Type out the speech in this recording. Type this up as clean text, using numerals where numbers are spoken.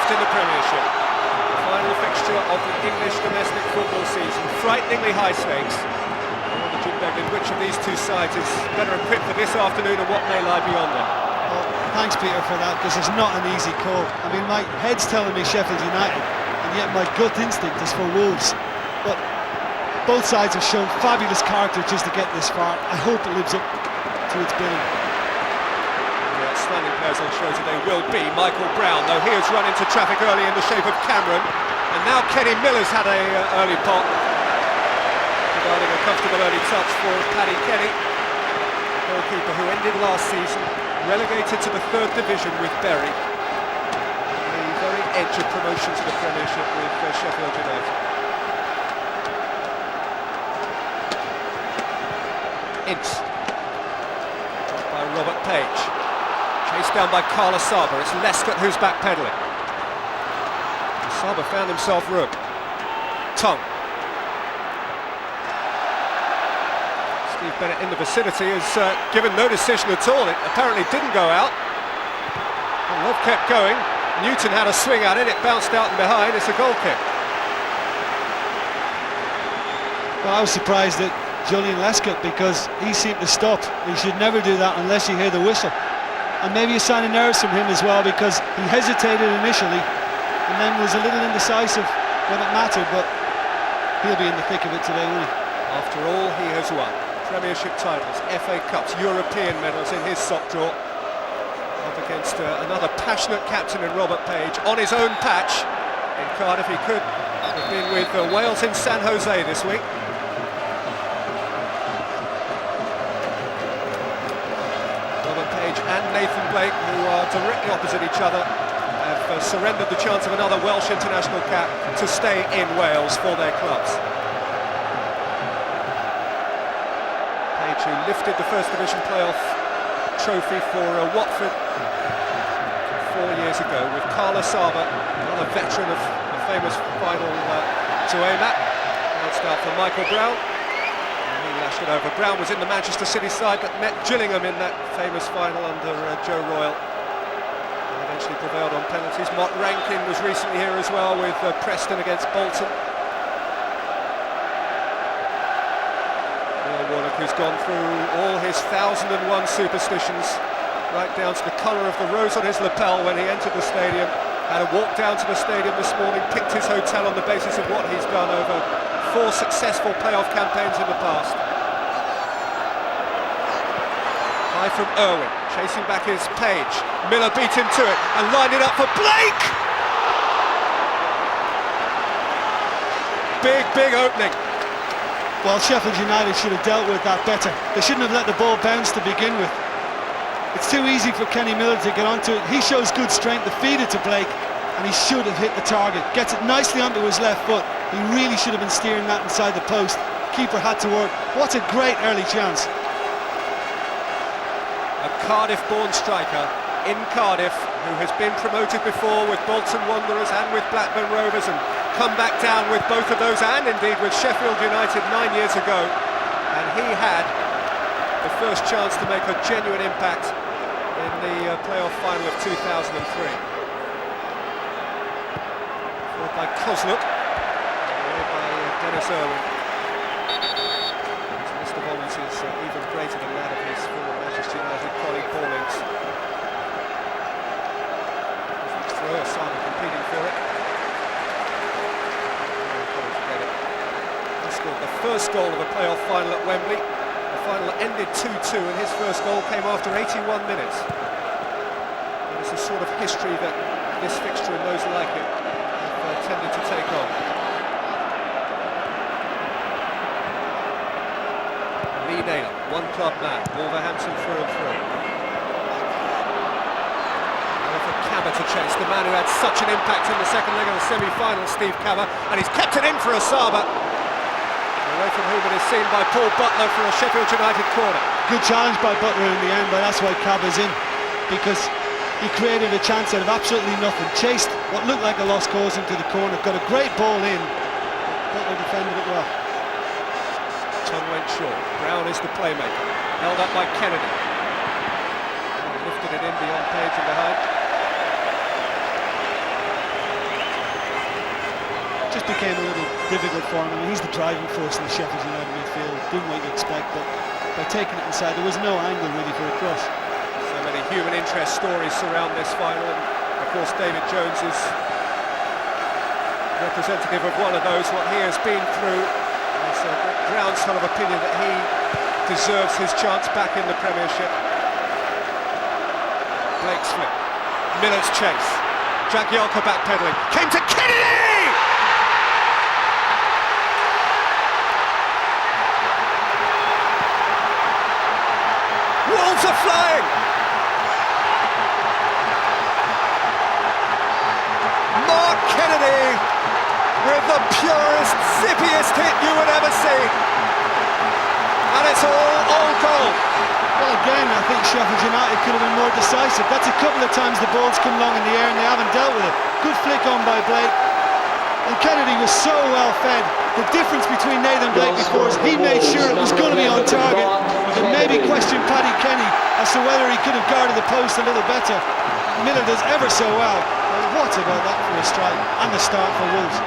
in the Premiership. The final fixture of the English domestic football season. Frighteningly high stakes. I wonder, Jim Beglin, which of these two sides is better equipped for this afternoon and what may lie beyond them? Well, thanks, Peter, for that, because it's not an easy call. I mean, my head's telling me Sheffield United, and yet my gut instinct is for Wolves. But both sides have shown fabulous character just to get this far. I hope it lives up to its billing. The outstanding players on show today will be Michael Brown, though he has run into traffic early in the shape of Cameron. And now Kenny Miller's had a early pop, providing a comfortable early touch for Paddy Kenny, the goalkeeper who ended last season relegated to the 3rd division with Bury, the very edge of promotion to the Premiership with Sheffield United. Ince, by Robert Page, chased down by Carla Saba. It's Lescott who's backpedalling. Saba found himself room. Tongue. Steve Bennett in the vicinity has given no decision at all. It apparently didn't go out. And Love kept going. Newton had a swing at it. It bounced out and behind. It's a goal kick. Well, I was surprised at Julian Lescott because he seemed to stop. He should never do that unless you hear the whistle. And maybe a sign of nerves from him as well, because he hesitated initially and then was a little indecisive when it mattered, but he'll be in the thick of it today, won't he? After all he has won, Premiership titles, FA Cups, European medals in his sock drawer, up against another passionate captain in Robert Page, on his own patch in Cardiff. He could have been with Wales in San Jose this week. And Nathan Blake, who are directly opposite each other, have surrendered the chance of another Welsh international cap to stay in Wales for their clubs. Page, who lifted the First Division playoff trophy for Watford 4 years ago, with Carla Saba, another veteran of the famous final to aim at. Now it's out for Michael Brown. Lashed it over. Brown was in the Manchester City side but met Gillingham in that famous final under Joe Royle and eventually prevailed on penalties. Mott Rankin was recently here as well with Preston against Bolton. Neil Warnock, who's gone through all his 1001 superstitions, right down to the colour of the rose on his lapel when he entered the stadium, had a walk down to the stadium this morning, picked his hotel on the basis of what he's done over 4 successful playoff campaigns in the past. High from Irwin, chasing back his Page. Miller beat him to it and lined it up for Blake! Big opening. Well, Sheffield United should have dealt with that better. They shouldn't have let the ball bounce to begin with. It's too easy for Kenny Miller to get onto it. He shows good strength to feed it to Blake, and he should have hit the target. Gets it nicely onto his left foot. He really should have been steering that inside the post. Keeper had to work. What a great early chance. A Cardiff-born striker in Cardiff, who has been promoted before with Bolton Wanderers and with Blackburn Rovers, and come back down with both of those and indeed with Sheffield United 9 years ago. And he had the first chance to make a genuine impact in the playoff final of 2003. Followed by Kozluk, by Dennis Irwin. His list of honours is even greater than that of his former Manchester United colleague Paul Ince. Throw, Simon competing for it. He scored the first goal of a playoff final at Wembley. The final ended 2-2 and his first goal came after 81 minutes. And it's the sort of history that this fixture and those like it have tended to take on. Lee Naylor, one club man, Wolverhampton through and through. Now for Cabba to chase, the man who had such an impact in the second leg of the semi-final, Steve Cabba, and he's kept it in for Asaba. Away from whom it is seen by Paul Butler for a Sheffield United corner. Good challenge by Butler in the end, but that's why Cabba's in, because he created a chance out of absolutely nothing. Chased what looked like a lost cause into the corner, got a great ball in. Butler defended it well. Tongue went short. Brown is the playmaker. Held up by Kennedy. Lifted it in beyond Page and behind. became a little difficult for him. I mean, he's the driving force in the Sheffield United midfield, doing what you expect, but by taking it inside, there was no angle really for a cross. So many human interest stories surround this final, and of course David Jones is representative of one of those, what he has been through. There's a groundswell of opinion that he deserves his chance back in the Premiership. Blake's flip, Miller's chase, Jagielka backpedaling, came to Kennedy! Wolves are flying! Mark Kennedy with the purest, zippiest hit you would ever see. And it's all goal. Well, again, I think Sheffield United could have been more decisive. That's a couple of times the ball's come long in the air and they haven't dealt with it. Good flick on by Blake. And Kennedy was so well fed. The difference between Nathan Blake before is he made sure it was going to be on target. And maybe questioned Paddy Kenny as to whether he could have guarded the post a little better. Miller does ever so well. What about that for a strike and the start for Wolves?